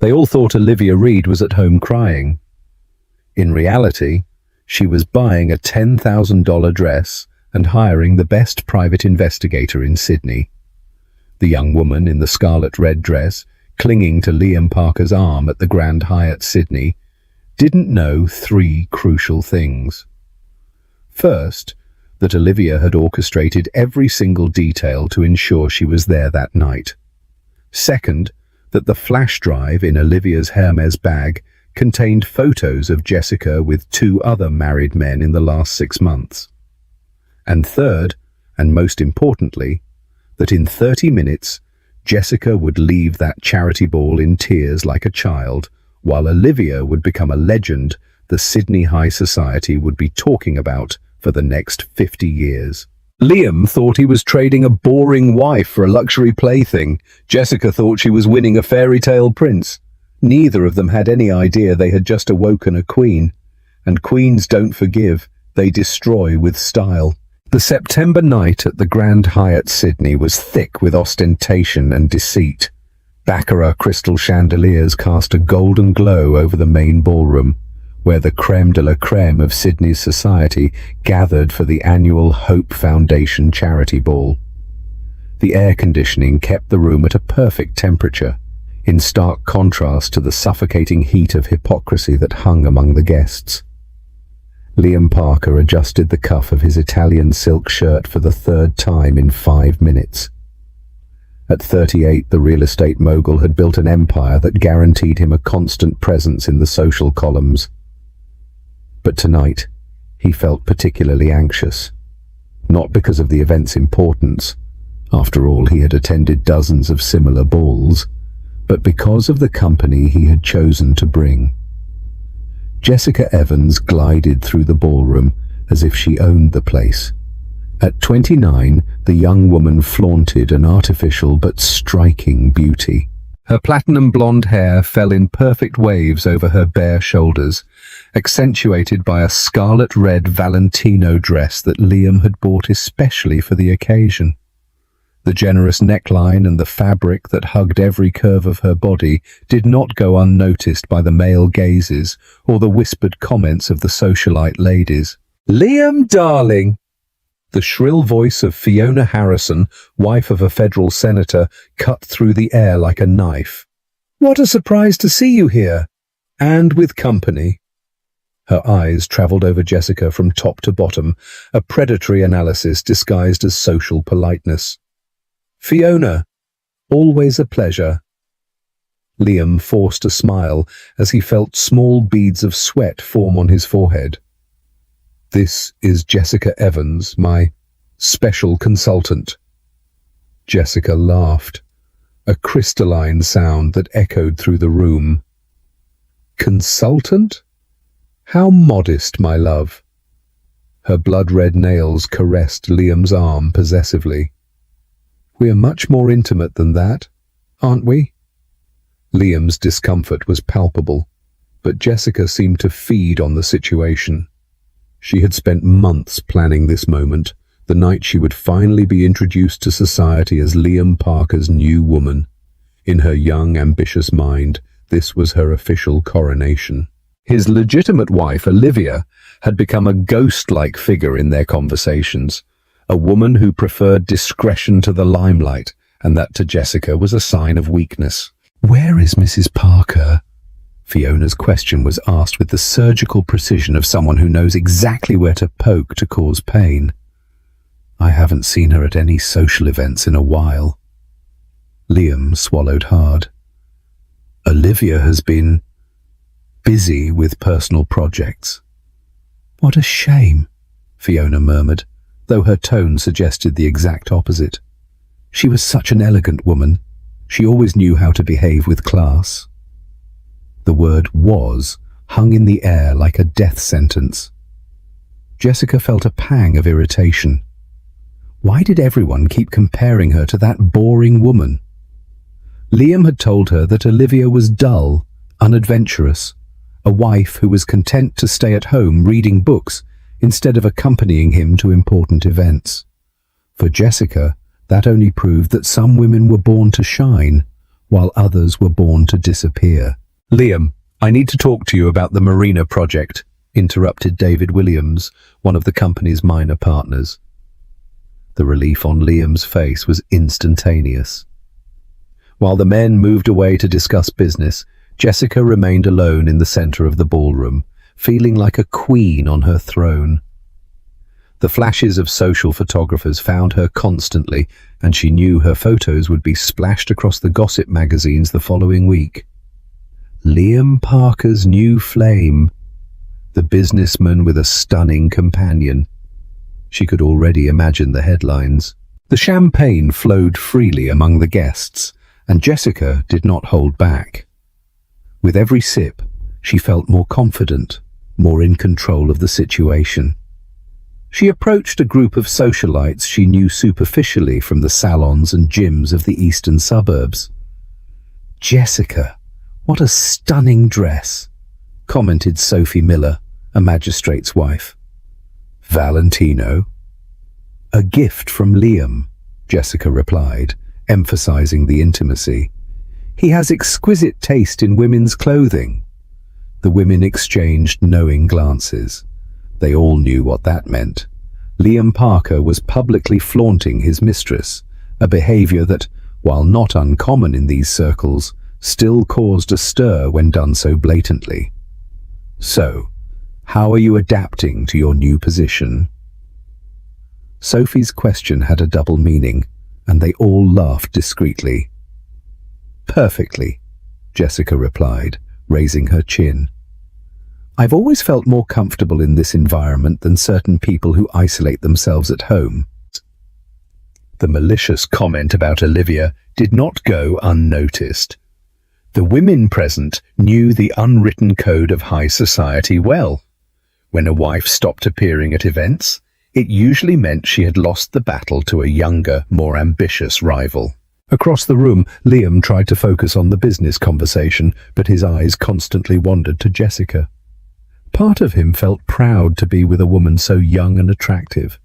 They all thought Olivia Reed was at home crying. In reality, she was buying a $10,000 dress and hiring the best private investigator in Sydney. The young woman in the scarlet red dress, clinging to Liam Parker's arm at the Grand Hyatt Sydney, didn't know three crucial things. First, that Olivia had orchestrated every single detail to ensure she was there that night. Second, that the flash drive in Olivia's Hermes bag contained photos of Jessica with two other married men in the last 6 months. And third, and most importantly, that in 30 minutes, Jessica would leave that charity ball in tears like a child, while Olivia would become a legend the Sydney high society would be talking about for the next 50 years. Liam thought he was trading a boring wife for a luxury plaything. Jessica thought she was winning a fairy tale prince. Neither of them had any idea they had just awoken a queen. And queens don't forgive, they destroy with style. The September night at the Grand Hyatt Sydney was thick with ostentation and deceit. Baccarat crystal chandeliers cast a golden glow over the main ballroom, where the crème de la crème of Sydney's society gathered for the annual Hope Foundation charity ball. The air conditioning kept the room at a perfect temperature, in stark contrast to the suffocating heat of hypocrisy that hung among the guests. Liam Parker adjusted the cuff of his Italian silk shirt for the third time in 5 minutes. At 38, the real estate mogul had built an empire that guaranteed him a constant presence in the social columns. But tonight, he felt particularly anxious. Not because of the event's importance, after all he had attended dozens of similar balls, but because of the company he had chosen to bring. Jessica Evans glided through the ballroom as if she owned the place. At 29, the young woman flaunted an artificial but striking beauty. Her platinum blonde hair fell in perfect waves over her bare shoulders, accentuated by a scarlet-red Valentino dress that Liam had bought especially for the occasion. The generous neckline and the fabric that hugged every curve of her body did not go unnoticed by the male gazes or the whispered comments of the socialite ladies. "Liam, darling!" The shrill voice of Fiona Harrison, wife of a federal senator, cut through the air like a knife. "What a surprise to see you here, and with company." Her eyes travelled over Jessica from top to bottom, a predatory analysis disguised as social politeness. "Fiona, always a pleasure." Liam forced a smile as he felt small beads of sweat form on his forehead. "This is Jessica Evans, my special consultant." Jessica laughed, a crystalline sound that echoed through the room. "Consultant? How modest, my love." Her blood-red nails caressed Liam's arm possessively. "We're much more intimate than that, aren't we?" Liam's discomfort was palpable, but Jessica seemed to feed on the situation. She had spent months planning this moment, the night she would finally be introduced to society as Liam Parker's new woman. In her young, ambitious mind, this was her official coronation. His legitimate wife, Olivia, had become a ghost-like figure in their conversations, a woman who preferred discretion to the limelight, and that to Jessica was a sign of weakness. "Where is Mrs. Parker?" Fiona's question was asked with the surgical precision of someone who knows exactly where to poke to cause pain. "I haven't seen her at any social events in a while." Liam swallowed hard. "Olivia has been busy with personal projects." "What a shame," Fiona murmured, though her tone suggested the exact opposite. "She was such an elegant woman. She always knew how to behave with class." The word "was" hung in the air like a death sentence. Jessica felt a pang of irritation. Why did everyone keep comparing her to that boring woman? Liam had told her that Olivia was dull, unadventurous, a wife who was content to stay at home reading books instead of accompanying him to important events. For Jessica, that only proved that some women were born to shine, while others were born to disappear. "Liam, I need to talk to you about the Marina project," interrupted David Williams, one of the company's minor partners. The relief on Liam's face was instantaneous. While the men moved away to discuss business, Jessica remained alone in the center of the ballroom, feeling like a queen on her throne. The flashes of social photographers found her constantly, and she knew her photos would be splashed across the gossip magazines the following week. Liam Parker's new flame, the businessman with a stunning companion. She could already imagine the headlines. The champagne flowed freely among the guests, and Jessica did not hold back. With every sip, she felt more confident, more in control of the situation. She approached a group of socialites she knew superficially from the salons and gyms of the eastern suburbs. "Jessica, what a stunning dress," commented Sophie Miller, a magistrate's wife. "Valentino?" "A gift from Liam," Jessica replied, emphasizing the intimacy. "He has exquisite taste in women's clothing." The women exchanged knowing glances. They all knew what that meant. Liam Parker was publicly flaunting his mistress, a behavior that, while not uncommon in these circles, still caused a stir when done so blatantly. "So, how are you adapting to your new position?" Sophie's question had a double meaning, and they all laughed discreetly. "Perfectly," Jessica replied, raising her chin. "I've always felt more comfortable in this environment than certain people who isolate themselves at home." The malicious comment about Olivia did not go unnoticed. The women present knew the unwritten code of high society well. When a wife stopped appearing at events, it usually meant she had lost the battle to a younger, more ambitious rival. Across the room, Liam tried to focus on the business conversation, but his eyes constantly wandered to Jessica. Part of him felt proud to be with a woman so young and attractive.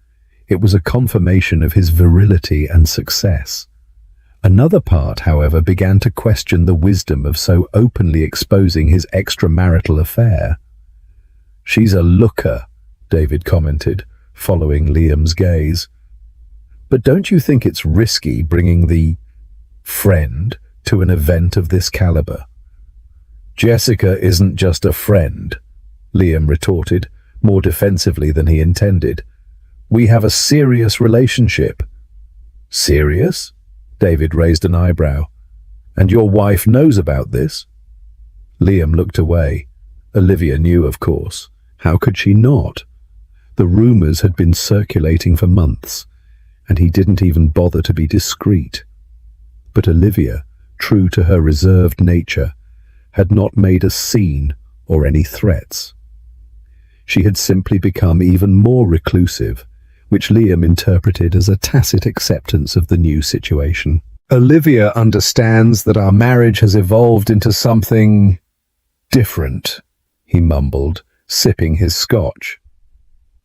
It was a confirmation of his virility and success. Another part, however, began to question the wisdom of so openly exposing his extramarital affair. "She's a looker," David commented, following Liam's gaze. "But don't you think it's risky bringing the friend to an event of this caliber?" "Jessica isn't just a friend," Liam retorted, more defensively than he intended. "We have a serious relationship." "Serious?" David raised an eyebrow. "And your wife knows about this?" Liam looked away. Olivia knew, of course. How could she not? The rumors had been circulating for months, and he didn't even bother to be discreet. But Olivia, true to her reserved nature, had not made a scene or any threats. She had simply become even more reclusive, which Liam interpreted as a tacit acceptance of the new situation. "Olivia understands that our marriage has evolved into something different," he mumbled, sipping his scotch.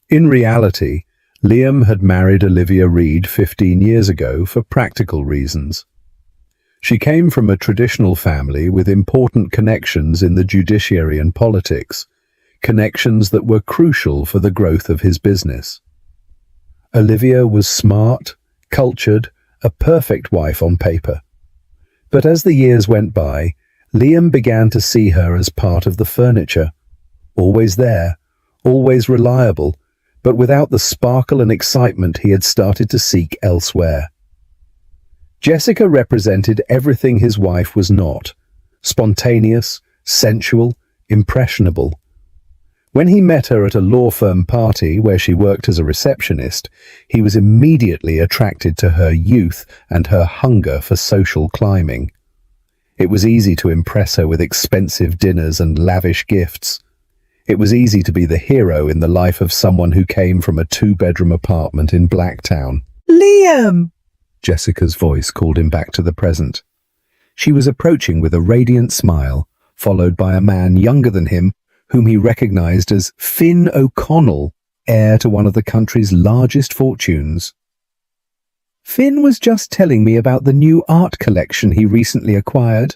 In reality, Liam had married Olivia Reed 15 years ago for practical reasons. She came from a traditional family with important connections in the judiciary and politics, connections that were crucial for the growth of his business. Olivia was smart, cultured, a perfect wife on paper. But as the years went by, Liam began to see her as part of the furniture, always there, always reliable, but without the sparkle and excitement he had started to seek elsewhere. Jessica represented everything his wife was not: spontaneous, sensual, impressionable. When he met her at a law firm party where she worked as a receptionist, he was immediately attracted to her youth and her hunger for social climbing. It was easy to impress her with expensive dinners and lavish gifts. It was easy to be the hero in the life of someone who came from a 2-bedroom apartment in Blacktown. "Liam!" Jessica's voice called him back to the present. She was approaching with a radiant smile, followed by a man younger than him, whom he recognized as Finn O'Connell, heir to one of the country's largest fortunes. Finn was just telling me about the new art collection he recently acquired,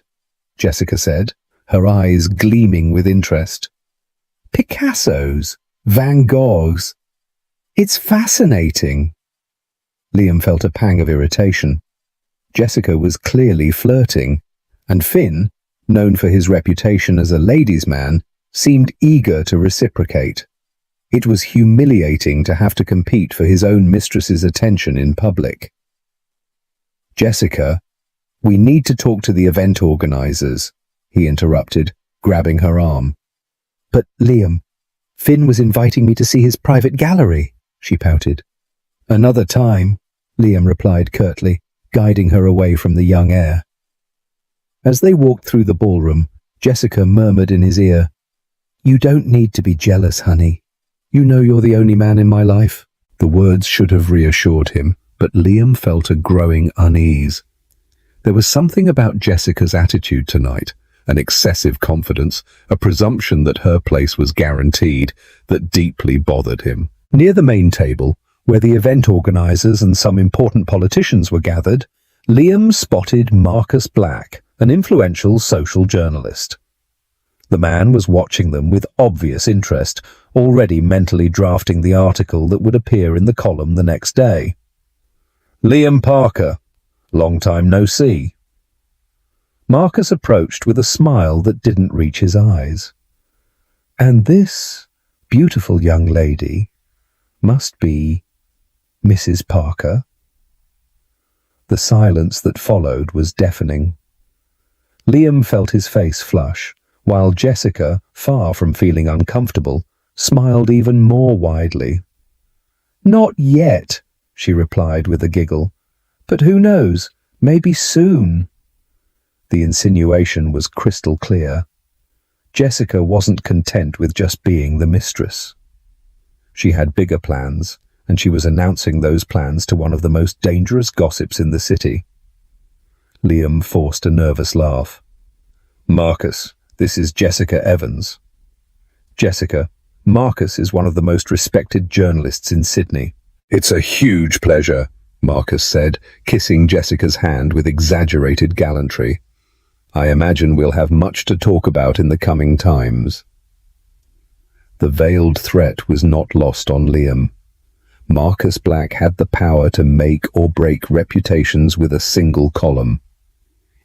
Jessica said, her eyes gleaming with interest. Picassos, Van Goghs. It's fascinating. Liam felt a pang of irritation. Jessica was clearly flirting, and Finn, known for his reputation as a ladies' man, seemed eager to reciprocate. It was humiliating to have to compete for his own mistress's attention in public. Jessica, we need to talk to the event organizers, he interrupted, grabbing her arm. But Liam, Finn was inviting me to see his private gallery, she pouted. Another time, Liam replied curtly, guiding her away from the young heir. As they walked through the ballroom, Jessica murmured in his ear, You don't need to be jealous, honey. You know you're the only man in my life. The words should have reassured him, but Liam felt a growing unease. There was something about Jessica's attitude tonight, an excessive confidence, a presumption that her place was guaranteed, that deeply bothered him. Near the main table, where the event organizers and some important politicians were gathered, Liam spotted Marcus Black, an influential social journalist. The man was watching them with obvious interest, already mentally drafting the article that would appear in the column the next day. Liam Parker, long time no see. Marcus approached with a smile that didn't reach his eyes. And this beautiful young lady must be Mrs. Parker. The silence that followed was deafening. Liam felt his face flush, while Jessica, far from feeling uncomfortable, smiled even more widely. Not yet, she replied with a giggle. But who knows, maybe soon. The insinuation was crystal clear. Jessica wasn't content with just being the mistress. She had bigger plans, and she was announcing those plans to one of the most dangerous gossips in the city. Liam forced a nervous laugh. Marcus, this is Jessica Evans. Jessica, Marcus is one of the most respected journalists in Sydney. It's a huge pleasure, Marcus said, kissing Jessica's hand with exaggerated gallantry. I imagine we'll have much to talk about in the coming times. The veiled threat was not lost on Liam. Marcus Black had the power to make or break reputations with a single column.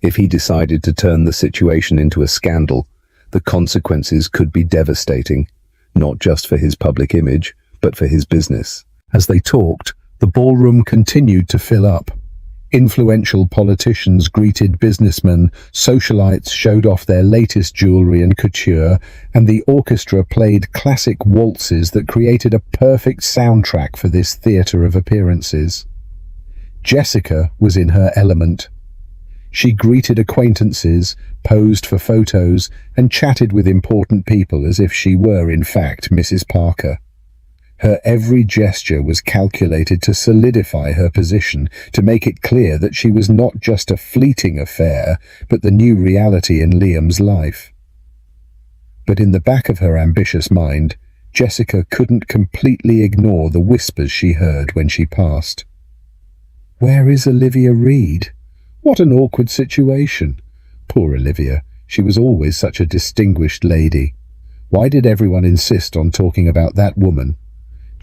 If he decided to turn the situation into a scandal, the consequences could be devastating, not just for his public image, but for his business. As they talked, the ballroom continued to fill up. Influential politicians greeted businessmen, socialites showed off their latest jewelry and couture, and the orchestra played classic waltzes that created a perfect soundtrack for this theatre of appearances. Jessica was in her element. She greeted acquaintances, posed for photos, and chatted with important people as if she were, in fact, Mrs. Parker. Her every gesture was calculated to solidify her position, to make it clear that she was not just a fleeting affair, but the new reality in Liam's life. But in the back of her ambitious mind, Jessica couldn't completely ignore the whispers she heard when she passed. Where is Olivia Reed? What an awkward situation. Poor Olivia, she was always such a distinguished lady. Why did everyone insist on talking about that woman?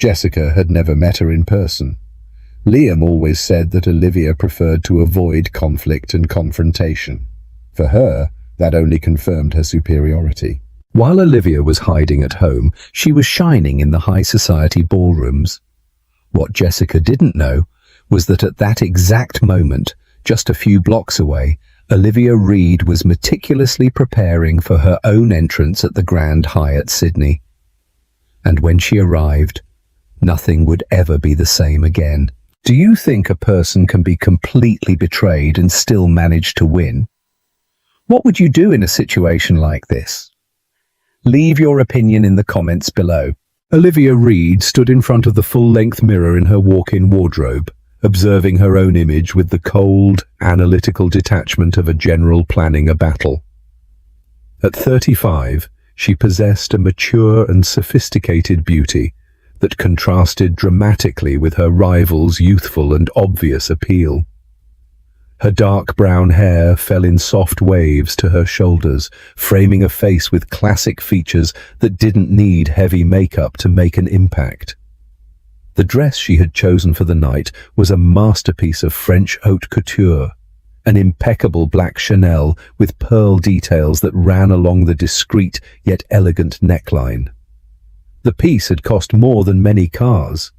Jessica had never met her in person. Liam always said that Olivia preferred to avoid conflict and confrontation. For her, that only confirmed her superiority. While Olivia was hiding at home, she was shining in the high society ballrooms. What Jessica didn't know was that at that exact moment, just a few blocks away, Olivia Reed was meticulously preparing for her own entrance at the Grand Hyatt Sydney. And when she arrived, nothing would ever be the same again. Do you think a person can be completely betrayed and still manage to win? What would you do in a situation like this? Leave your opinion in the comments below. Olivia Reed stood in front of the full-length mirror in her walk-in wardrobe, observing her own image with the cold, analytical detachment of a general planning a battle. At 35, she possessed a mature and sophisticated beauty that contrasted dramatically with her rival's youthful and obvious appeal. Her dark brown hair fell in soft waves to her shoulders, framing a face with classic features that didn't need heavy makeup to make an impact. The dress she had chosen for the night was a masterpiece of French haute couture, an impeccable black Chanel with pearl details that ran along the discreet yet elegant neckline. The piece had cost more than many cars,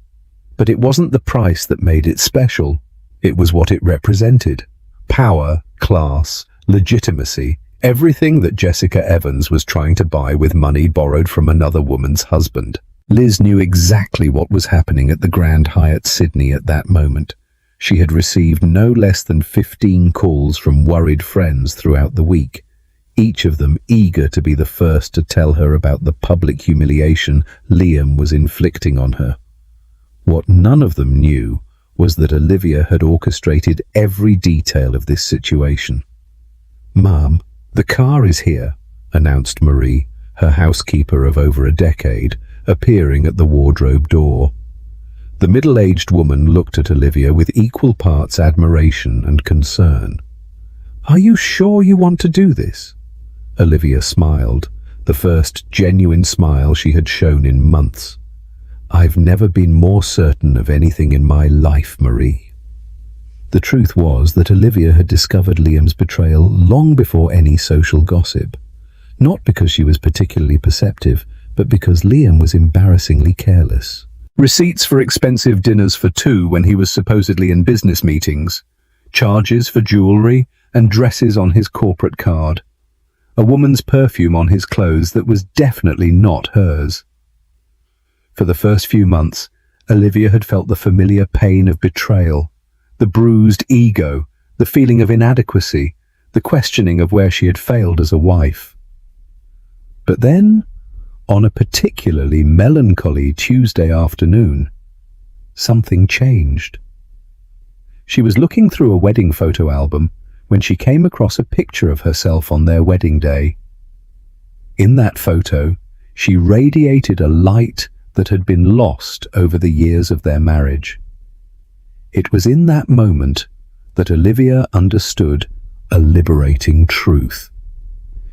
but it wasn't the price that made it special. It was what it represented. Power, class, legitimacy, everything that Jessica Evans was trying to buy with money borrowed from another woman's husband. Liz knew exactly what was happening at the Grand Hyatt Sydney at that moment. She had received no less than 15 calls from worried friends throughout the week, each of them eager to be the first to tell her about the public humiliation Liam was inflicting on her. What none of them knew was that Olivia had orchestrated every detail of this situation. "Mom, the car is here," announced Marie, her housekeeper of over a decade, appearing at the wardrobe door. The middle-aged woman looked at Olivia with equal parts admiration and concern. "Are you sure you want to do this?" Olivia smiled, the first genuine smile she had shown in months. "I've never been more certain of anything in my life, Marie." The truth was that Olivia had discovered Liam's betrayal long before any social gossip, not because she was particularly perceptive, but because Liam was embarrassingly careless. Receipts for expensive dinners for two when he was supposedly in business meetings, charges for jewelry and dresses on his corporate card, a woman's perfume on his clothes that was definitely not hers. For the first few months, Olivia had felt the familiar pain of betrayal, the bruised ego, the feeling of inadequacy, the questioning of where she had failed as a wife. But then, on a particularly melancholy Tuesday afternoon, something changed. She was looking through a wedding photo album when she came across a picture of herself on their wedding day. In that photo, she radiated a light that had been lost over the years of their marriage. It was in that moment that Olivia understood a liberating truth.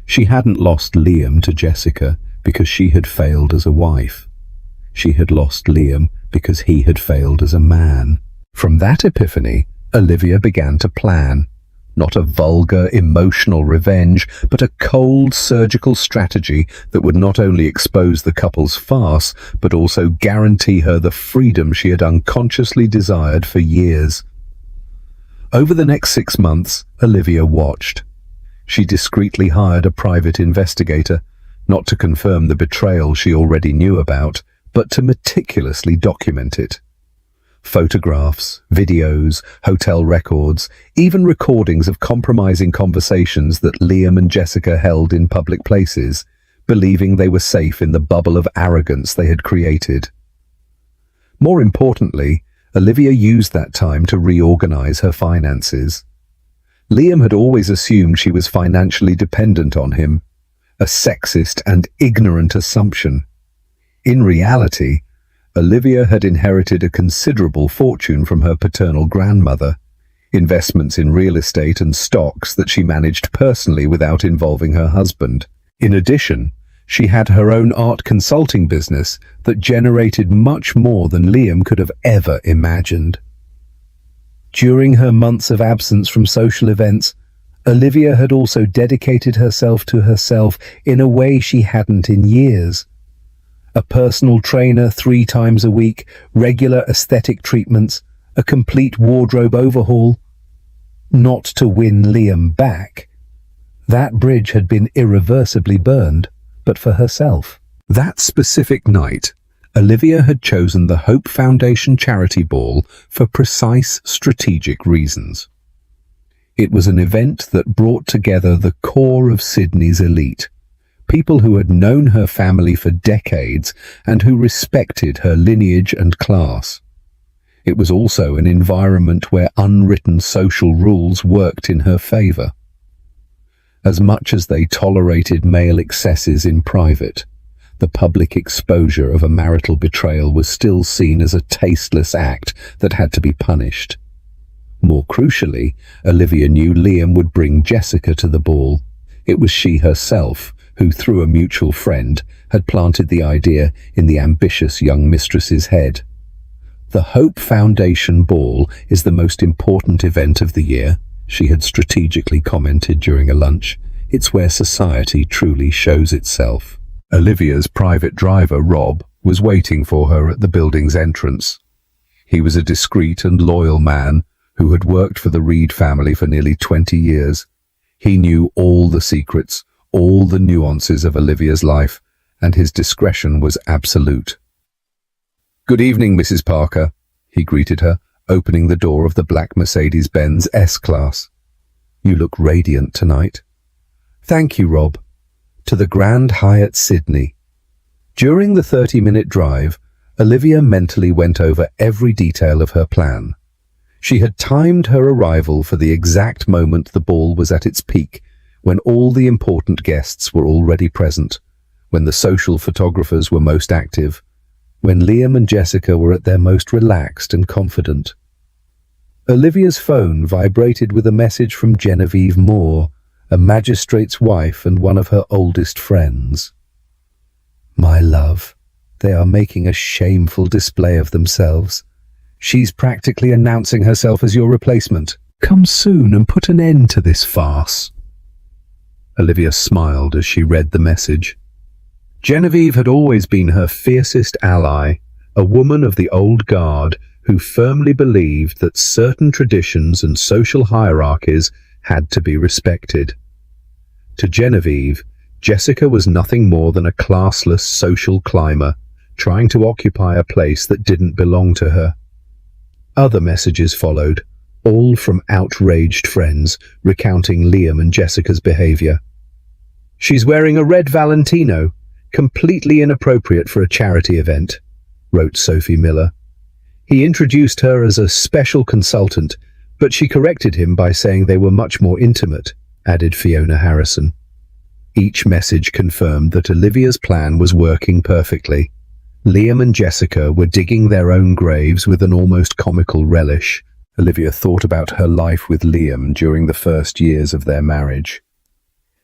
She hadn't lost Liam to Jessica because she had failed as a wife. She had lost Liam because he had failed as a man. From that epiphany, Olivia began to plan. Not a vulgar, emotional revenge, but a cold, surgical strategy that would not only expose the couple's farce, but also guarantee her the freedom she had unconsciously desired for years. Over the next 6 months, Olivia watched. She discreetly hired a private investigator, not to confirm the betrayal she already knew about, but to meticulously document it. Photographs, videos, hotel records, even recordings of compromising conversations that Liam and Jessica held in public places, believing they were safe in the bubble of arrogance they had created. More importantly, Olivia used that time to reorganize her finances. Liam had always assumed she was financially dependent on him, a sexist and ignorant assumption. In reality, Olivia had inherited a considerable fortune from her paternal grandmother, investments in real estate and stocks that she managed personally without involving her husband. In addition, she had her own art consulting business that generated much more than Liam could have ever imagined. During her months of absence from social events, Olivia had also dedicated herself to herself in a way she hadn't in years. A personal trainer 3 times a week, regular aesthetic treatments, a complete wardrobe overhaul. Not to win Liam back. That bridge had been irreversibly burned, but for herself. That specific night, Olivia had chosen the Hope Foundation charity ball for precise strategic reasons. It was an event that brought together the core of Sydney's elite, people who had known her family for decades and who respected her lineage and class. It was also an environment where unwritten social rules worked in her favor. As much as they tolerated male excesses in private, The public exposure of a marital betrayal was still seen as a tasteless act that had to be punished. More crucially, Olivia knew Liam would bring Jessica to the ball. It was she herself who, through a mutual friend, had planted the idea in the ambitious young mistress's head. The Hope Foundation Ball is the most important event of the year, she had strategically commented during a lunch. It's where society truly shows itself. Olivia's private driver, Rob, was waiting for her at the building's entrance. He was a discreet and loyal man who had worked for the Reed family for nearly 20 years. He knew all the secrets, all the nuances of Olivia's life, and his discretion was absolute. "Good evening, Mrs. Parker," he greeted her, opening the door of the black Mercedes-Benz S-Class. "You look radiant tonight." "Thank you, Rob." To the Grand Hyatt Sydney. During the 30-minute drive, Olivia mentally went over every detail of her plan. She had timed her arrival for the exact moment the ball was at its peak, when all the important guests were already present, when the social photographers were most active, when Liam and Jessica were at their most relaxed and confident. Olivia's phone vibrated with a message from Genevieve Moore, a magistrate's wife and one of her oldest friends. "My love, they are making a shameful display of themselves. She's practically announcing herself as your replacement. Come soon and put an end to this farce." Olivia smiled as she read the message. Genevieve had always been her fiercest ally, a woman of the old guard who firmly believed that certain traditions and social hierarchies had to be respected. To Genevieve, Jessica was nothing more than a classless social climber, trying to occupy a place that didn't belong to her. Other messages followed, all from outraged friends, recounting Liam and Jessica's behavior. "She's wearing a red Valentino, completely inappropriate for a charity event," wrote Sophie Miller. "He introduced her as a special consultant, but she corrected him by saying they were much more intimate," added Fiona Harrison. Each message confirmed that Olivia's plan was working perfectly. Liam and Jessica were digging their own graves with an almost comical relish. Olivia thought about her life with Liam during the first years of their marriage.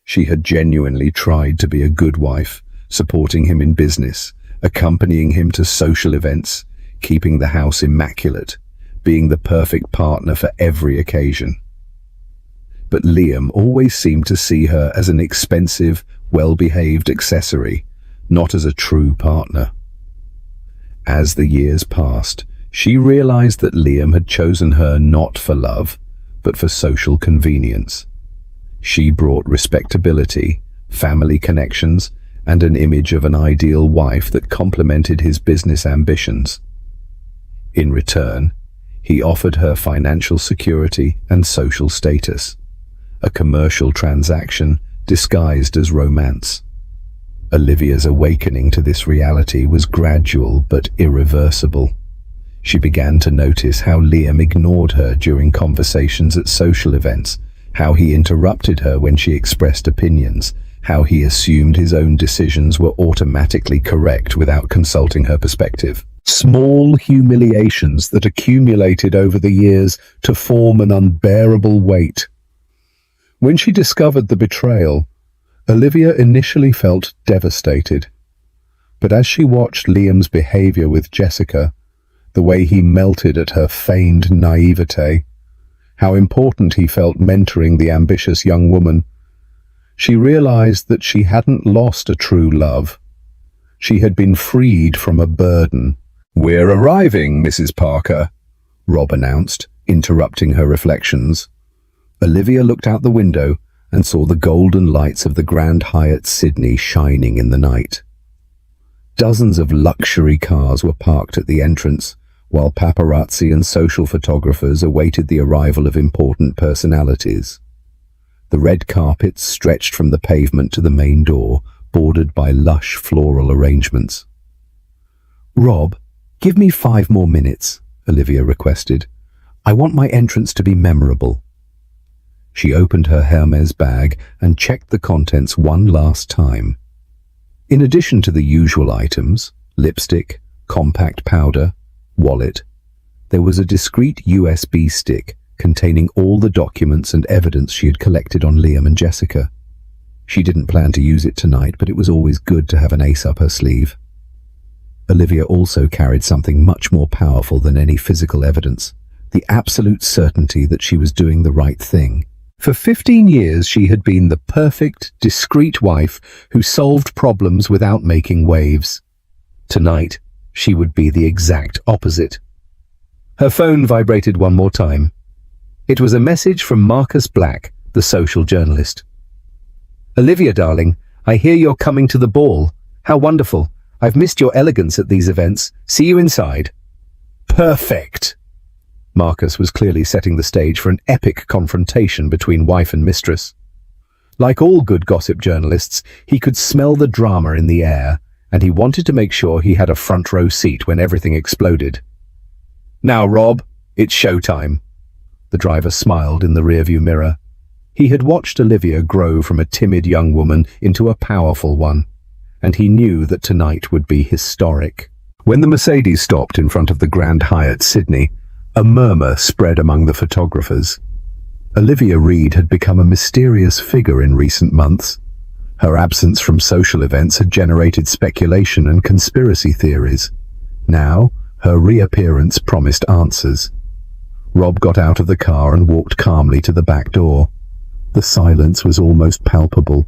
She had genuinely tried to be a good wife, supporting him in business, accompanying him to social events, keeping the house immaculate, being the perfect partner for every occasion. But Liam always seemed to see her as an expensive, well-behaved accessory, not as a true partner. As the years passed, she realized that Liam had chosen her not for love, but for social convenience. She brought respectability, family connections, and an image of an ideal wife that complemented his business ambitions. In return, he offered her financial security and social status, a commercial transaction disguised as romance. Olivia's awakening to this reality was gradual but irreversible. She began to notice how Liam ignored her during conversations at social events, how he interrupted her when she expressed opinions, how he assumed his own decisions were automatically correct without consulting her perspective. Small humiliations that accumulated over the years to form an unbearable weight. When she discovered the betrayal, Olivia initially felt devastated. But as she watched Liam's behavior with Jessica, the way he melted at her feigned naivete, how important he felt mentoring the ambitious young woman, she realized that she hadn't lost a true love. She had been freed from a burden. "We're arriving, Mrs. Parker," Rob announced, interrupting her reflections. Olivia looked out the window and saw the golden lights of the Grand Hyatt Sydney shining in the night. Dozens of luxury cars were parked at the entrance, while paparazzi and social photographers awaited the arrival of important personalities. The red carpet stretched from the pavement to the main door, bordered by lush floral arrangements. "Rob, give me 5 more minutes," Olivia requested. "I want my entrance to be memorable." She opened her Hermes bag and checked the contents one last time. In addition to the usual items, lipstick, compact powder, wallet, there was a discreet USB stick containing all the documents and evidence she had collected on Liam and Jessica. She didn't plan to use it tonight, but it was always good to have an ace up her sleeve. Olivia also carried something much more powerful than any physical evidence, the absolute certainty that she was doing the right thing. For 15 years, she had been the perfect, discreet wife who solved problems without making waves. Tonight, she would be the exact opposite. Her phone vibrated one more time. It was a message from Marcus Black, the social journalist. "Olivia, darling, I hear you're coming to the ball. How wonderful. I've missed your elegance at these events. See you inside." Perfect! Marcus was clearly setting the stage for an epic confrontation between wife and mistress. Like all good gossip journalists, he could smell the drama in the air, and he wanted to make sure he had a front row seat when everything exploded. "Now, Rob, it's showtime." The driver smiled in the rearview mirror. He had watched Olivia grow from a timid young woman into a powerful one, and he knew that tonight would be historic. When the Mercedes stopped in front of the Grand Hyatt Sydney, a murmur spread among the photographers. Olivia Reed had become a mysterious figure in recent months. Her absence from social events had generated speculation and conspiracy theories. Now, her reappearance promised answers. Rob got out of the car and walked calmly to the back door. The silence was almost palpable.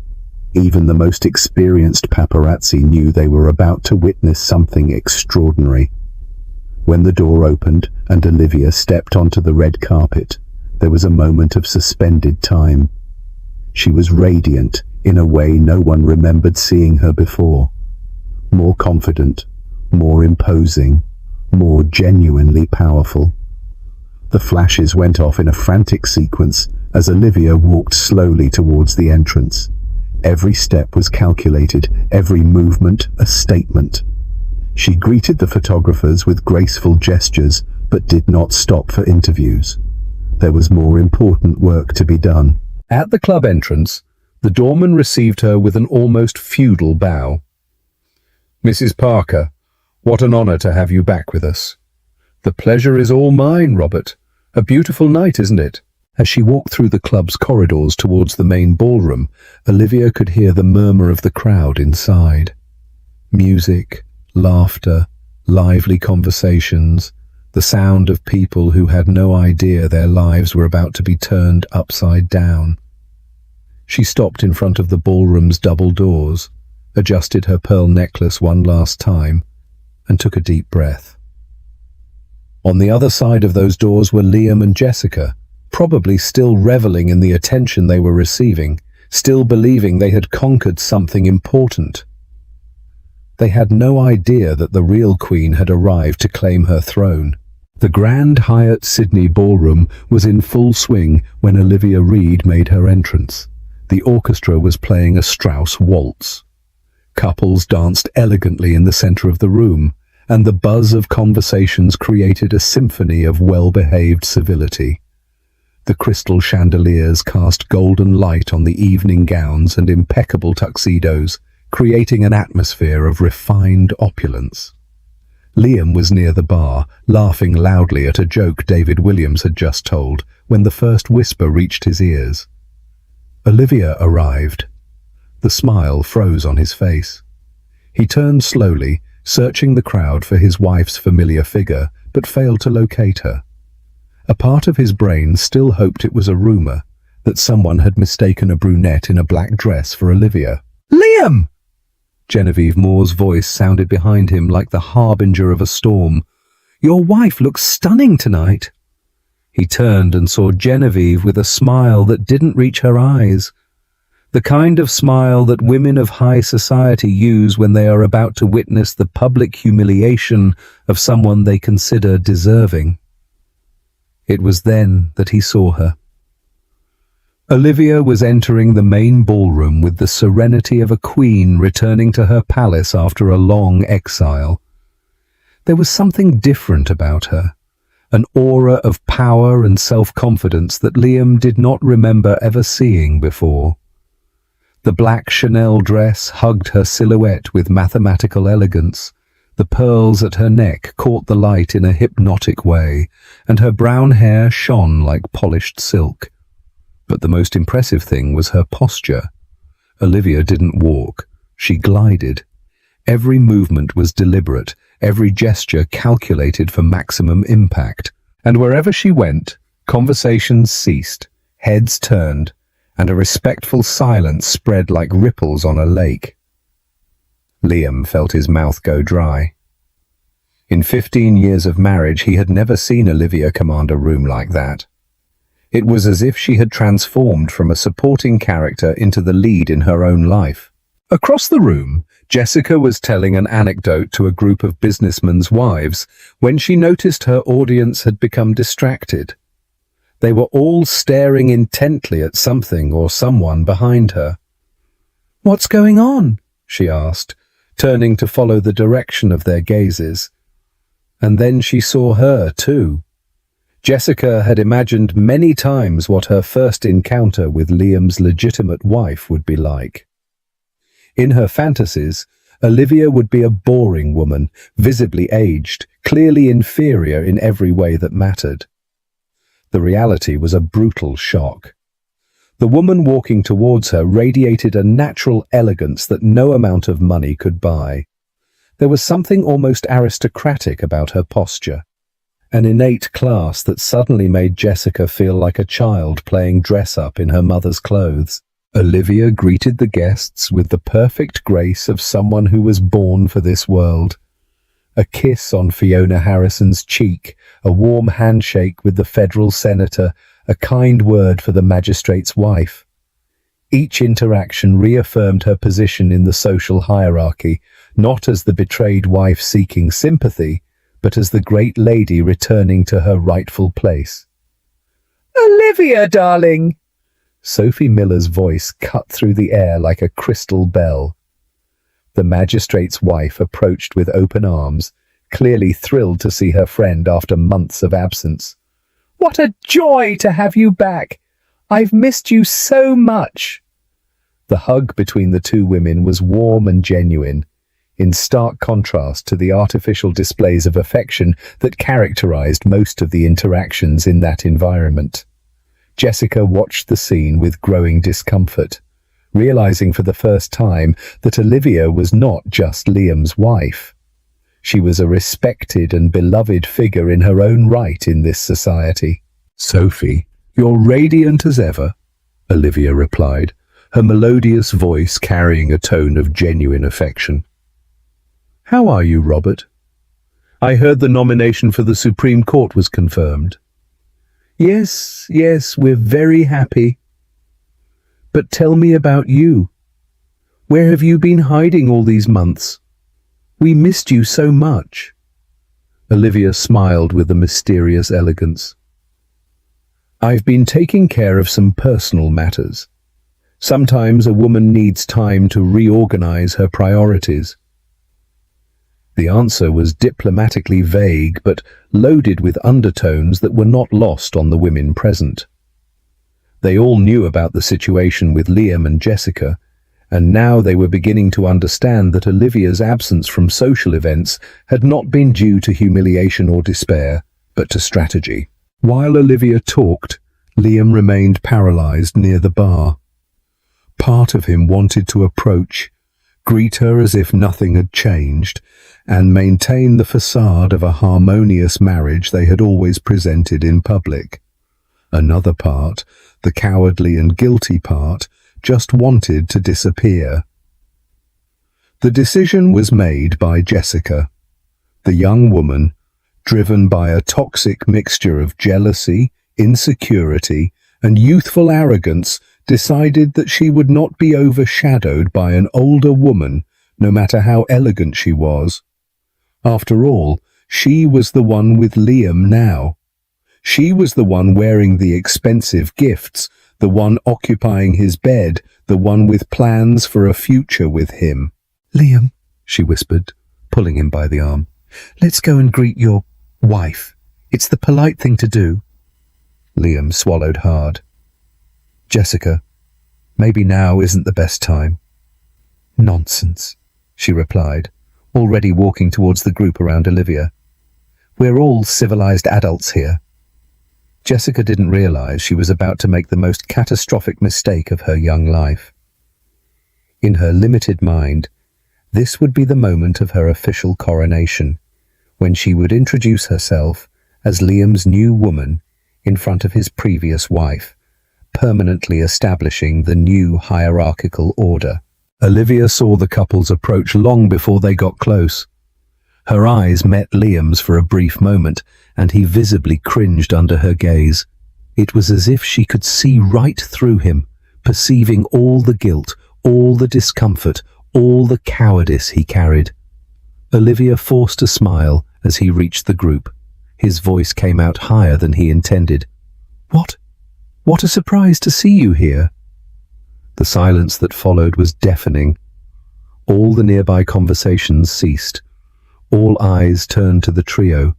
Even the most experienced paparazzi knew they were about to witness something extraordinary. When the door opened and Olivia stepped onto the red carpet, there was a moment of suspended time. She was radiant in a way no one remembered seeing her before. More confident, more imposing, more genuinely powerful. The flashes went off in a frantic sequence as Olivia walked slowly towards the entrance. Every step was calculated, every movement a statement. She greeted the photographers with graceful gestures, but did not stop for interviews. There was more important work to be done. At the club entrance, the doorman received her with an almost feudal bow. "Mrs. Parker, what an honor to have you back with us." "The pleasure is all mine, Robert. A beautiful night, isn't it?" As she walked through the club's corridors towards the main ballroom, Olivia could hear the murmur of the crowd inside. Music, laughter, lively conversations, the sound of people who had no idea their lives were about to be turned upside down. She stopped in front of the ballroom's double doors, adjusted her pearl necklace one last time, and took a deep breath. On the other side of those doors were Liam and Jessica, probably still reveling in the attention they were receiving, still believing they had conquered something important. They had no idea that the real queen had arrived to claim her throne. The Grand Hyatt Sydney ballroom was in full swing when Olivia Reed made her entrance. The orchestra was playing a Strauss waltz. Couples danced elegantly in the center of the room, and the buzz of conversations created a symphony of well-behaved civility. The crystal chandeliers cast golden light on the evening gowns and impeccable tuxedos, creating an atmosphere of refined opulence. Liam was near the bar, laughing loudly at a joke David Williams had just told, when the first whisper reached his ears. Olivia arrived. The smile froze on his face. He turned slowly, searching the crowd for his wife's familiar figure, but failed to locate her. A part of his brain still hoped it was a rumor, that someone had mistaken a brunette in a black dress for Olivia. "Liam!" Genevieve Moore's voice sounded behind him like the harbinger of a storm. "Your wife looks stunning tonight." He turned and saw Genevieve with a smile that didn't reach her eyes. The kind of smile that women of high society use when they are about to witness the public humiliation of someone they consider deserving. It was then that he saw her. Olivia was entering the main ballroom with the serenity of a queen returning to her palace after a long exile. There was something different about her, an aura of power and self-confidence that Liam did not remember ever seeing before. The black Chanel dress hugged her silhouette with mathematical elegance. The pearls at her neck caught the light in a hypnotic way, and her brown hair shone like polished silk. But the most impressive thing was her posture. Olivia didn't walk, she glided. Every movement was deliberate, every gesture calculated for maximum impact. And wherever she went, conversations ceased, heads turned, and a respectful silence spread like ripples on a lake. Liam felt his mouth go dry. In 15 years of marriage, he had never seen Olivia command a room like that. It was as if she had transformed from a supporting character into the lead in her own life. Across the room, Jessica was telling an anecdote to a group of businessmen's wives when she noticed her audience had become distracted. They were all staring intently at something or someone behind her. "What's going on?" she asked, turning to follow the direction of their gazes. And then she saw her too. Jessica had imagined many times what her first encounter with Liam's legitimate wife would be like. In her fantasies, Olivia would be a boring woman, visibly aged, clearly inferior in every way that mattered. The reality was a brutal shock. The woman walking towards her radiated a natural elegance that no amount of money could buy. There was something almost aristocratic about her posture, an innate class that suddenly made Jessica feel like a child playing dress-up in her mother's clothes. Olivia greeted the guests with the perfect grace of someone who was born for this world. A kiss on Fiona Harrison's cheek, a warm handshake with the federal senator, a kind word for the magistrate's wife. Each interaction reaffirmed her position in the social hierarchy, not as the betrayed wife seeking sympathy, but as the great lady returning to her rightful place. "Olivia, darling!" Sophie Miller's voice cut through the air like a crystal bell. The magistrate's wife approached with open arms, clearly thrilled to see her friend after months of absence. "What a joy to have you back! I've missed you so much!" The hug between the two women was warm and genuine, in stark contrast to the artificial displays of affection that characterized most of the interactions in that environment. Jessica watched the scene with growing discomfort, realizing for the first time that Olivia was not just Liam's wife. She was a respected and beloved figure in her own right in this society. "Sophie, you're radiant as ever," Olivia replied, her melodious voice carrying a tone of genuine affection. "How are you, Robert? I heard the nomination for the Supreme Court was confirmed." Yes, we're very happy. But tell me about you. Where have you been hiding all these months? We missed you so much." Olivia smiled with a mysterious elegance. "I've been taking care of some personal matters. Sometimes a woman needs time to reorganize her priorities." The answer was diplomatically vague, but loaded with undertones that were not lost on the women present. They all knew about the situation with Liam and Jessica, and now they were beginning to understand that Olivia's absence from social events had not been due to humiliation or despair, but to strategy. While Olivia talked, Liam remained paralyzed near the bar. Part of him wanted to approach, greet her as if nothing had changed, and maintain the facade of a harmonious marriage they had always presented in public. Another part, the cowardly and guilty part, just wanted to disappear. The decision was made by Jessica. The young woman, driven by a toxic mixture of jealousy, insecurity, and youthful arrogance, decided that she would not be overshadowed by an older woman, no matter how elegant she was. After all, she was the one with Liam now. She was the one wearing the expensive gifts, the one occupying his bed, the one with plans for a future with him. "Liam," she whispered, pulling him by the arm, "let's go and greet your wife. It's the polite thing to do." Liam swallowed hard. "Jessica, Maybe now isn't the best time." "Nonsense," she replied, already walking towards the group around Olivia. "We're all civilized adults here." Jessica didn't realize she was about to make the most catastrophic mistake of her young life. In her limited mind, this would be the moment of her official coronation, when she would introduce herself as Liam's new woman in front of his previous wife, permanently establishing the new hierarchical order. Olivia saw the couple's approach long before they got close. Her eyes met Liam's for a brief moment, and he visibly cringed under her gaze. It was as if she could see right through him, perceiving all the guilt, all the discomfort, all the cowardice he carried. Olivia forced a smile as he reached the group. His voice came out higher than he intended. What a surprise to see you here." The silence that followed was deafening. All the nearby conversations ceased. All eyes turned to the trio,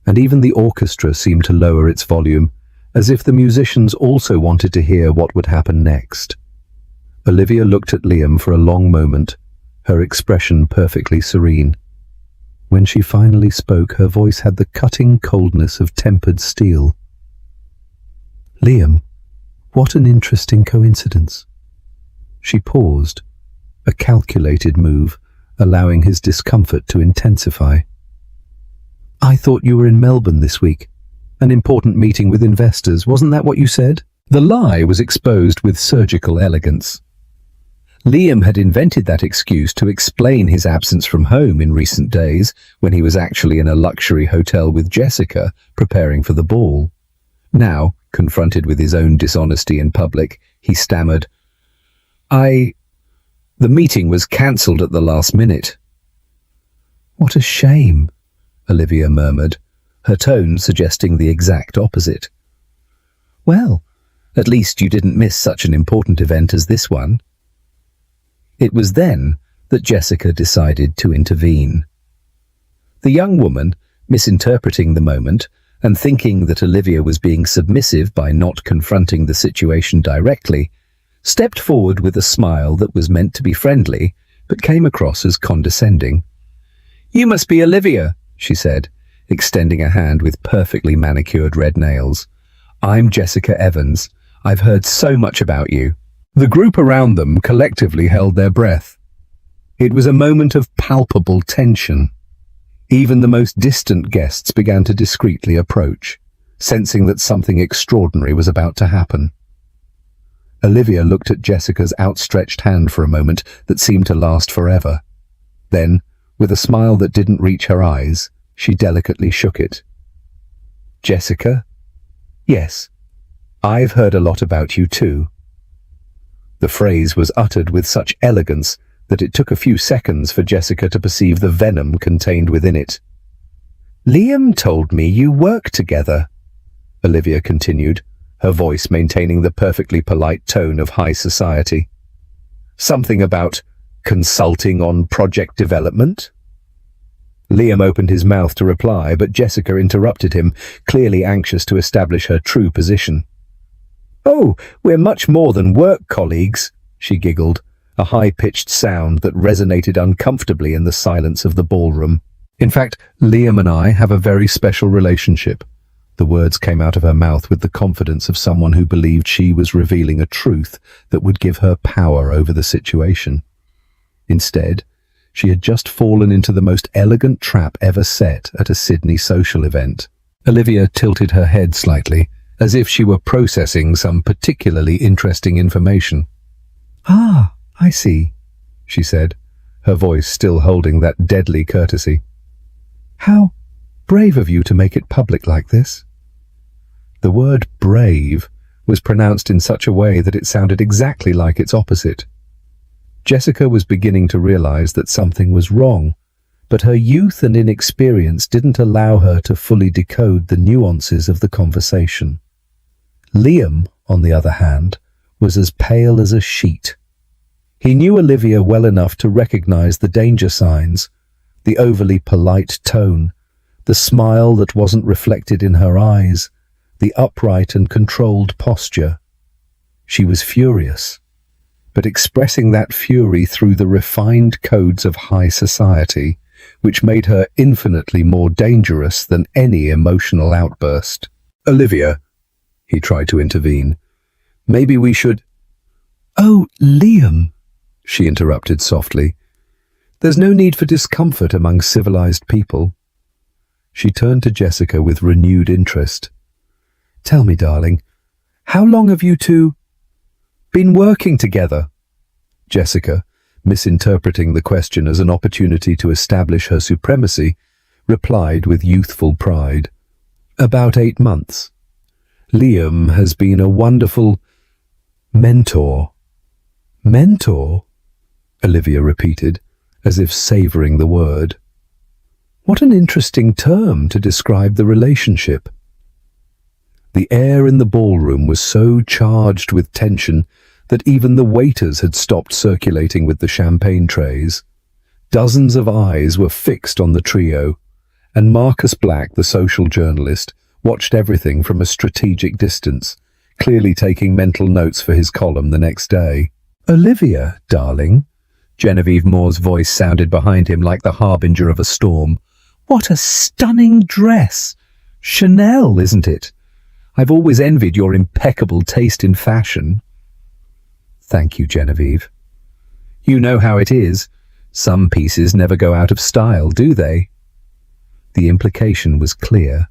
and even the orchestra seemed to lower its volume, as if the musicians also wanted to hear what would happen next. Olivia looked at Liam for a long moment, her expression perfectly serene. When she finally spoke, her voice had the cutting coldness of tempered steel. "Liam, what an interesting coincidence." She paused, a calculated move, allowing his discomfort to intensify. "I thought you were in Melbourne this week. An important meeting with investors, wasn't that what you said?" The lie was exposed with surgical elegance. Liam had invented that excuse to explain his absence from home in recent days, when he was actually in a luxury hotel with Jessica, preparing for the ball. Now, confronted with his own dishonesty in public, he stammered, The meeting was cancelled at the last minute." "What a shame," Olivia murmured, her tone suggesting the exact opposite. "Well, at least you didn't miss such an important event as this one." It was then that Jessica decided to intervene. The young woman, misinterpreting the moment and thinking that Olivia was being submissive by not confronting the situation directly, stepped forward with a smile that was meant to be friendly, but came across as condescending. "You must be Olivia," she said, extending a hand with perfectly manicured red nails. "I'm Jessica Evans. I've heard so much about you." The group around them collectively held their breath. It was a moment of palpable tension. Even the most distant guests began to discreetly approach, sensing that something extraordinary was about to happen. Olivia looked at Jessica's outstretched hand for a moment that seemed to last forever. Then, with a smile that didn't reach her eyes, she delicately shook it. "Jessica? Yes, I've heard a lot about you too." The phrase was uttered with such elegance that it took a few seconds for Jessica to perceive the venom contained within it. "Liam told me you work together," Olivia continued, her voice maintaining the perfectly polite tone of high society. "Something about consulting on project development?" Liam opened his mouth to reply, but Jessica interrupted him, clearly anxious to establish her true position. "Oh, we're much more than work colleagues," she giggled, a high-pitched sound that resonated uncomfortably in the silence of the ballroom. "In fact, Liam and I have a very special relationship." The words came out of her mouth with the confidence of someone who believed she was revealing a truth that would give her power over the situation. Instead, she had just fallen into the most elegant trap ever set at a Sydney social event. Olivia tilted her head slightly, as if she were processing some particularly interesting information. "Ah, I see," she said, her voice still holding that deadly courtesy. "How brave of you to make it public like this." The word brave was pronounced in such a way that it sounded exactly like its opposite. Jessica was beginning to realize that something was wrong, but her youth and inexperience didn't allow her to fully decode the nuances of the conversation. Liam, on the other hand, was as pale as a sheet. He knew Olivia well enough to recognize the danger signs, the overly polite tone, the smile that wasn't reflected in her eyes, the upright and controlled posture. She was furious. but expressing that fury through the refined codes of high society, which made her infinitely more dangerous than any emotional outburst. "Olivia," he tried to intervene, "maybe we should—" "Oh, Liam," she interrupted softly. "There's no need for discomfort among civilized people." She turned to Jessica with renewed interest. "Tell me, darling, how long have you two been working together?" Jessica, misinterpreting the question as an opportunity to establish her supremacy, replied with youthful pride, "About 8 months. Liam has been a wonderful mentor." "Mentor?" Olivia repeated, as if savouring the word. What an interesting term to describe the relationship. The air in the ballroom was so charged with tension that even the waiters had stopped circulating with the champagne trays. Dozens of eyes were fixed on the trio, and Marcus Black, the social journalist, watched everything from a strategic distance, clearly taking mental notes for his column the next day. "Olivia, darling," Genevieve Moore's voice sounded behind him like the harbinger of a storm. "What a stunning dress! Chanel, isn't it? I've always envied your impeccable taste in fashion." "Thank you, Genevieve. You know how it is. Some pieces never go out of style, do they?" The implication was clear.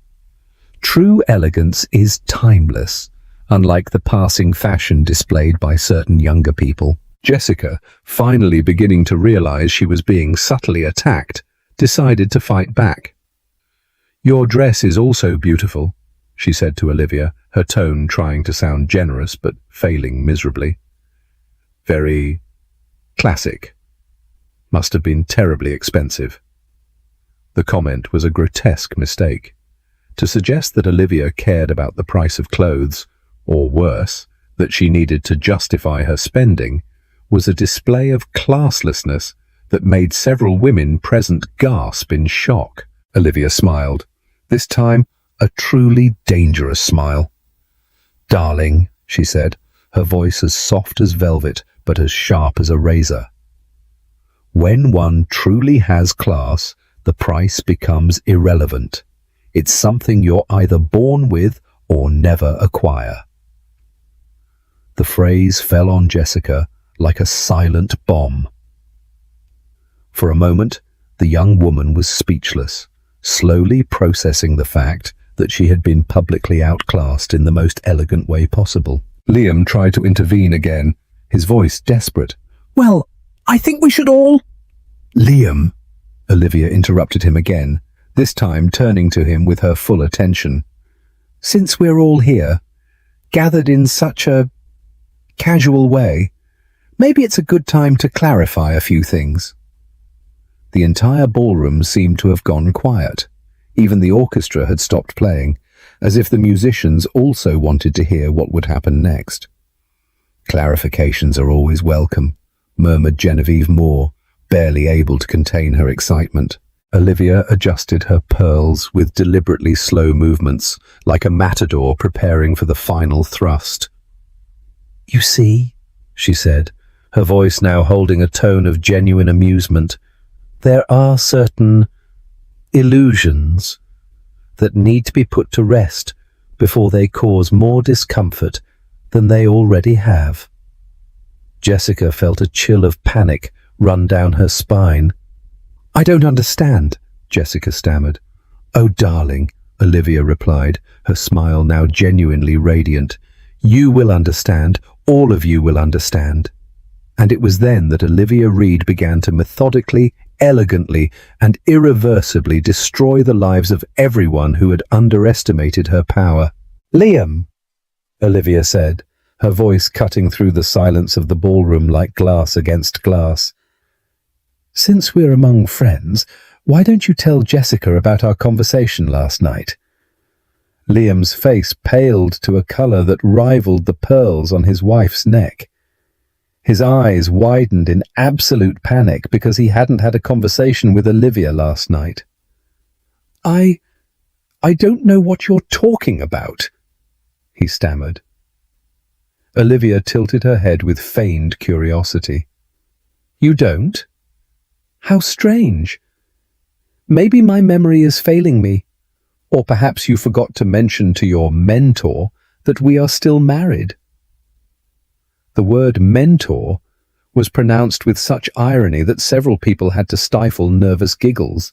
True elegance is timeless, unlike the passing fashion displayed by certain younger people. Jessica, finally beginning to realize she was being subtly attacked, decided to fight back. "Your dress is also beautiful," she said to Olivia, her tone trying to sound generous but failing miserably. "Very classic. Must have been terribly expensive." The comment was a grotesque mistake. To suggest that Olivia cared about the price of clothes, or worse, that she needed to justify her spending, was a display of classlessness that made several women present gasp in shock. Olivia smiled, this time a truly dangerous smile. "Darling," she said, her voice as soft as velvet but as sharp as a razor. "When one truly has class, the price becomes irrelevant. It's something you're either born with or never acquire." The phrase fell on Jessica like a silent bomb. For a moment, the young woman was speechless, slowly processing the fact that she had been publicly outclassed in the most elegant way possible. Liam tried to intervene again, his voice desperate. "Well, I think we should all—" "Liam," Olivia interrupted him again, this time turning to him with her full attention. "Since we're all here, gathered in such a casual way, maybe it's a good time to clarify a few things." The entire ballroom seemed to have gone quiet. Even the orchestra had stopped playing, as if the musicians also wanted to hear what would happen next. "Clarifications are always welcome," murmured Genevieve Moore, barely able to contain her excitement. Olivia adjusted her pearls with deliberately slow movements, like a matador preparing for the final thrust. "You see," she said, her voice now holding a tone of genuine amusement, "there are certain illusions that need to be put to rest before they cause more discomfort than they already have." Jessica felt a chill of panic run down her spine. "I don't understand," Jessica stammered. "Oh, darling," Olivia replied, her smile now genuinely radiant. "You will understand. All of you will understand." And it was then that Olivia Reed began to methodically, elegantly, and irreversibly destroy the lives of everyone who had underestimated her power. "Liam," Olivia said, her voice cutting through the silence of the ballroom like glass against glass. "Since we're among friends, why don't you tell Jessica about our conversation last night?" Liam's face paled to a colour that rivaled the pearls on his wife's neck. His eyes widened in absolute panic because he hadn't had a conversation with Olivia last night. I don't know what you're talking about," he stammered. Olivia tilted her head with feigned curiosity. You don't? How strange. Maybe my memory is failing me. Or perhaps you forgot to mention to your mentor that we are still married. The word mentor was pronounced with such irony that several people had to stifle nervous giggles.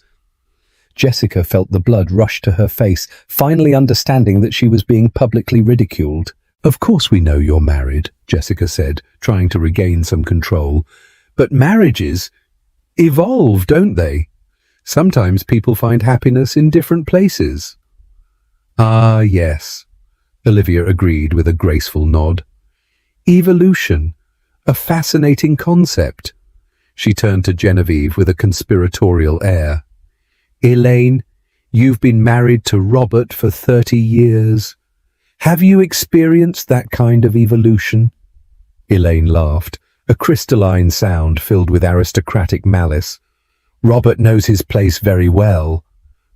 Jessica felt the blood rush to her face, finally understanding that she was being publicly ridiculed. Of course we know you're married, Jessica said, trying to regain some control. But marriages evolve, don't they? Sometimes people find happiness in different places. Ah, yes, Olivia agreed with a graceful nod. Evolution, a fascinating concept. She turned to Genevieve with a conspiratorial air. Elaine, you've been married to Robert for 30 years. Have you experienced that kind of evolution? Elaine laughed, a crystalline sound filled with aristocratic malice. Robert knows his place very well.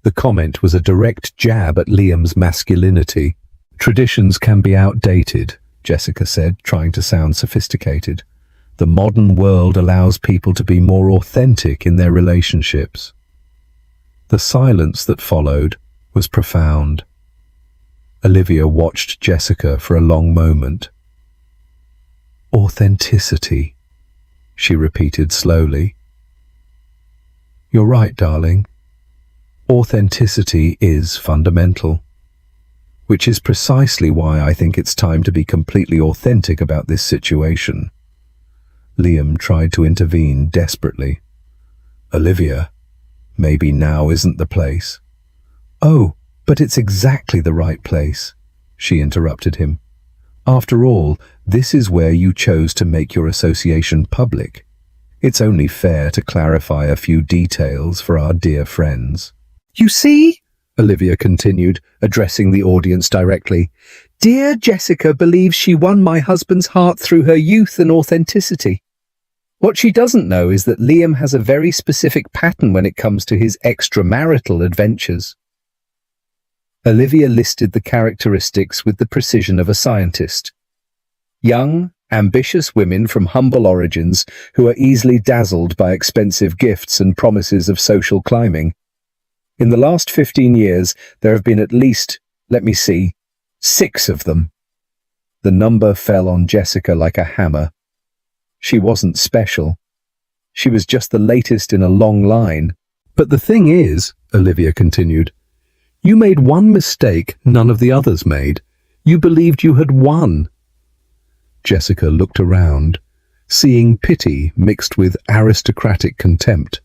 The comment was a direct jab at Liam's masculinity. Traditions can be outdated, Jessica said, trying to sound sophisticated. The modern world allows people to be more authentic in their relationships. The silence that followed was profound. Olivia watched Jessica for a long moment. Authenticity, she repeated slowly. You're right, darling. Authenticity is fundamental, which is precisely why I think it's time to be completely authentic about this situation. Liam tried to intervene desperately. Olivia, maybe now isn't the place. Oh, but it's exactly the right place, she interrupted him. After all, this is where you chose to make your association public. It's only fair to clarify a few details for our dear friends. You see, Olivia continued, addressing the audience directly, dear Jessica believes she won my husband's heart through her youth and authenticity. What she doesn't know is that Liam has a very specific pattern when it comes to his extramarital adventures. Olivia listed the characteristics with the precision of a scientist. Young, ambitious women from humble origins who are easily dazzled by expensive gifts and promises of social climbing. In the last 15 years, there have been at least, 6 of them. The number fell on Jessica like a hammer. She wasn't special. She was just the latest in a long line. But the thing is, Olivia continued, you made one mistake none of the others made. You believed you had won. Jessica looked around, seeing pity mixed with aristocratic contempt.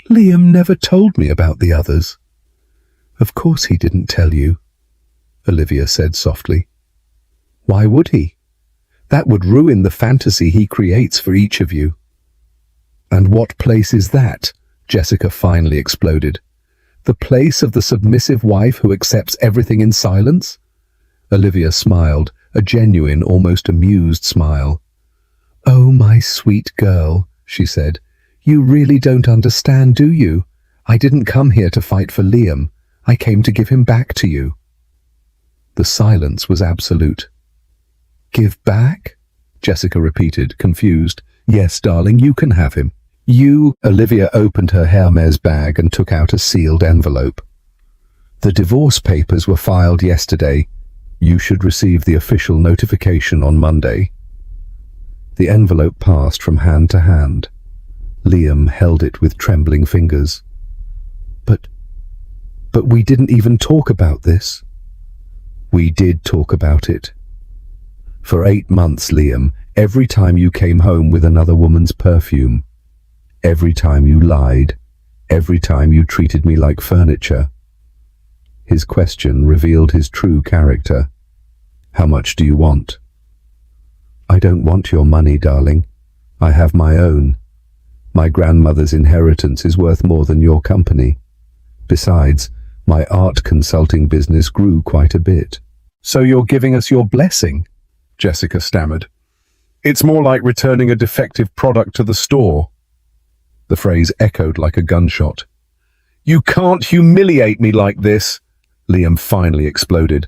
Liam never told me about the others. Of course he didn't tell you, Olivia said softly. Why would he? That would ruin the fantasy he creates for each of you. And what place is that? Jessica finally exploded. The place of the submissive wife who accepts everything in silence? Olivia smiled, a genuine, almost amused smile. Oh, my sweet girl, she said. You really don't understand, do you? I didn't come here to fight for Liam. I came to give him back to you. The silence was absolute. Give back? Jessica repeated, confused. Yes, darling, you can have him. Olivia opened her Hermes bag and took out a sealed envelope. The divorce papers were filed yesterday. You should receive the official notification on Monday. The envelope passed from hand to hand. Liam held it with trembling fingers. But we didn't even talk about this. We did talk about it. For 8 months, Liam, every time you came home with another woman's perfume, every time you lied, every time you treated me like furniture. His question revealed his true character. How much do you want? I don't want your money, darling. I have my own. My grandmother's inheritance is worth more than your company. Besides, my art consulting business grew quite a bit. So you're giving us your blessing? Jessica stammered. It's more like returning a defective product to the store. The phrase echoed like a gunshot. You can't humiliate me like this, Liam finally exploded.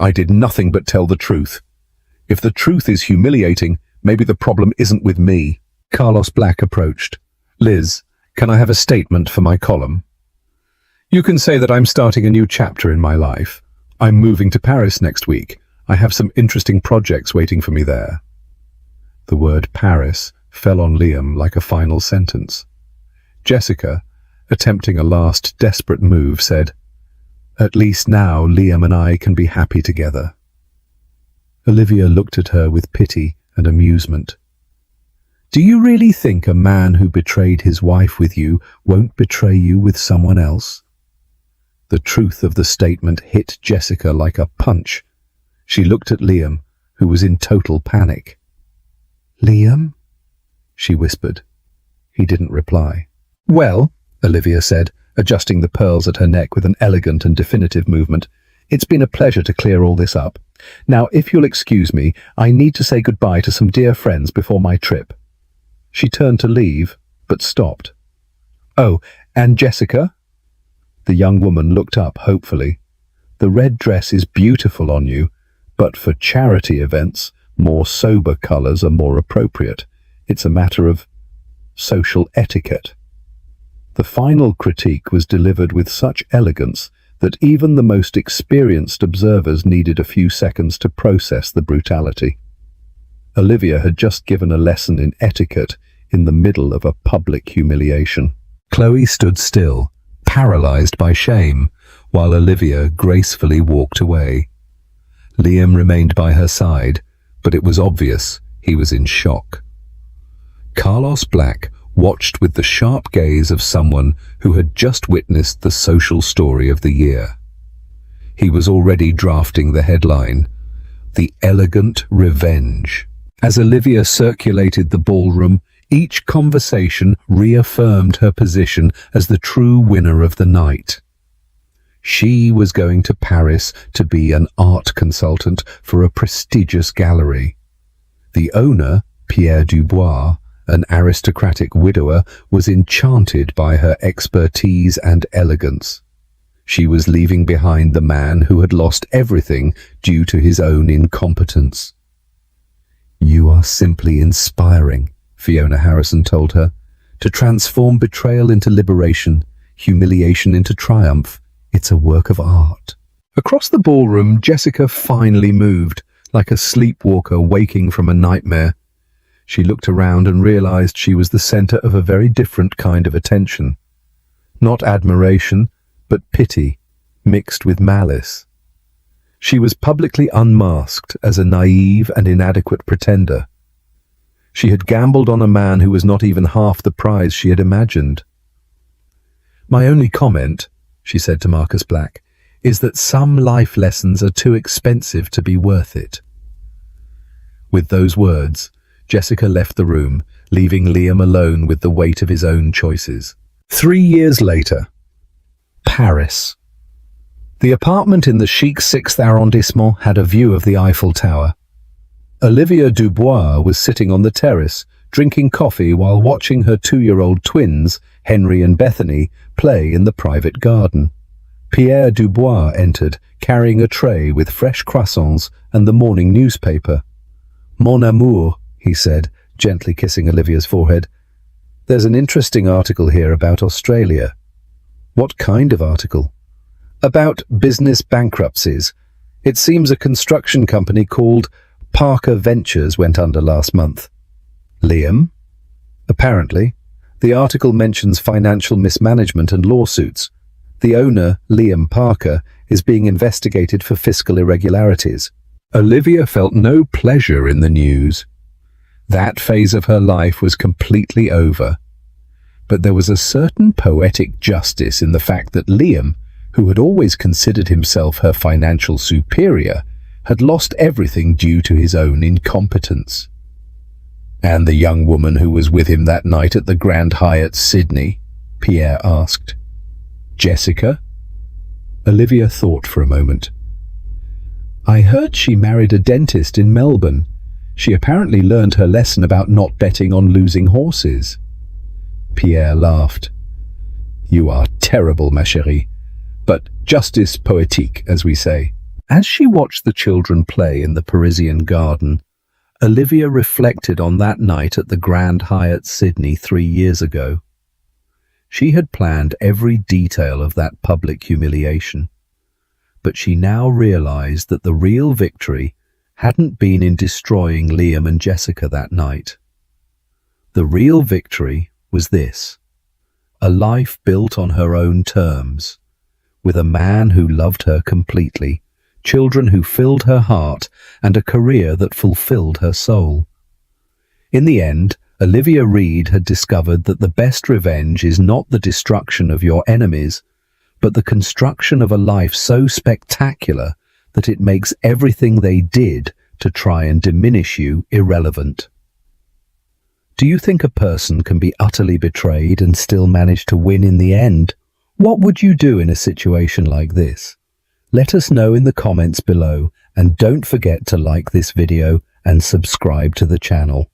I did nothing but tell the truth. If the truth is humiliating, maybe the problem isn't with me. Carlos Black approached. Liz, can I have a statement for my column? You can say that I'm starting a new chapter in my life. I'm moving to Paris next week. I have some interesting projects waiting for me there. The word Paris fell on Liam like a final sentence. Jessica, attempting a last desperate move, said, At least now Liam and I can be happy together. Olivia looked at her with pity and amusement. Do you really think a man who betrayed his wife with you won't betray you with someone else? The truth of the statement hit Jessica like a punch. She looked at Liam, who was in total panic. Liam? She whispered. He didn't reply. Well, Olivia said, adjusting the pearls at her neck with an elegant and definitive movement, it's been a pleasure to clear all this up. Now, if you'll excuse me, I need to say goodbye to some dear friends before my trip. She turned to leave, but stopped. Oh, and Jessica? The young woman looked up hopefully. The red dress is beautiful on you, but for charity events, more sober colors are more appropriate. It's a matter of social etiquette. The final critique was delivered with such elegance that even the most experienced observers needed a few seconds to process the brutality. Olivia had just given a lesson in etiquette in the middle of a public humiliation. Chloe stood still, paralyzed by shame, while Olivia gracefully walked away. Liam remained by her side, but it was obvious he was in shock. Carlos Black watched with the sharp gaze of someone who had just witnessed the social story of the year. He was already drafting the headline, The Elegant Revenge. As Olivia circulated the ballroom, each conversation reaffirmed her position as the true winner of the night. She was going to Paris to be an art consultant for a prestigious gallery. The owner, Pierre Dubois, an aristocratic widower, was enchanted by her expertise and elegance. She was leaving behind the man who had lost everything due to his own incompetence. You are simply inspiring, Fiona Harrison told her. To transform betrayal into liberation, humiliation into triumph, it's a work of art. Across the ballroom, Jessica finally moved, like a sleepwalker waking from a nightmare. She looked around and realized she was the center of a very different kind of attention. Not admiration, but pity, mixed with malice. She was publicly unmasked as a naive and inadequate pretender. She had gambled on a man who was not even half the prize she had imagined. My only comment, she said to Marcus Black, is that some life lessons are too expensive to be worth it. With those words, Jessica left the room, leaving Liam alone with the weight of his own choices. 3 years later, Paris. The apartment in the chic 6th arrondissement had a view of the Eiffel Tower. Olivia Dubois was sitting on the terrace, drinking coffee while watching her 2-year-old twins, Henry and Bethany, play in the private garden. Pierre Dubois entered, carrying a tray with fresh croissants and the morning newspaper. Mon amour, he said, gently kissing Olivia's forehead. There's an interesting article here about Australia. What kind of article? About business bankruptcies. It seems a construction company called Parker Ventures went under last month. Liam? Apparently. The article mentions financial mismanagement and lawsuits. The owner, Liam Parker, is being investigated for fiscal irregularities. Olivia felt no pleasure in the news. That phase of her life was completely over. But there was a certain poetic justice in the fact that Liam, who had always considered himself her financial superior, had lost everything due to his own incompetence. And the young woman who was with him that night at the Grand Hyatt Sydney? Pierre asked. Jessica? Olivia thought for a moment. I heard she married a dentist in Melbourne. She apparently learned her lesson about not betting on losing horses. Pierre laughed. You are terrible, ma chérie. But justice poétique, as we say. As she watched the children play in the Parisian garden, Olivia reflected on that night at the Grand Hyatt Sydney 3 years ago. She had planned every detail of that public humiliation, but she now realized that the real victory hadn't been in destroying Liam and Jessica that night. The real victory was this: a life built on her own terms, with a man who loved her completely, children who filled her heart, and a career that fulfilled her soul. In the end, Olivia Reed had discovered that the best revenge is not the destruction of your enemies, but the construction of a life so spectacular that it makes everything they did to try and diminish you irrelevant. Do you think a person can be utterly betrayed and still manage to win in the end? What would you do in a situation like this? Let us know in the comments below, and don't forget to like this video and subscribe to the channel.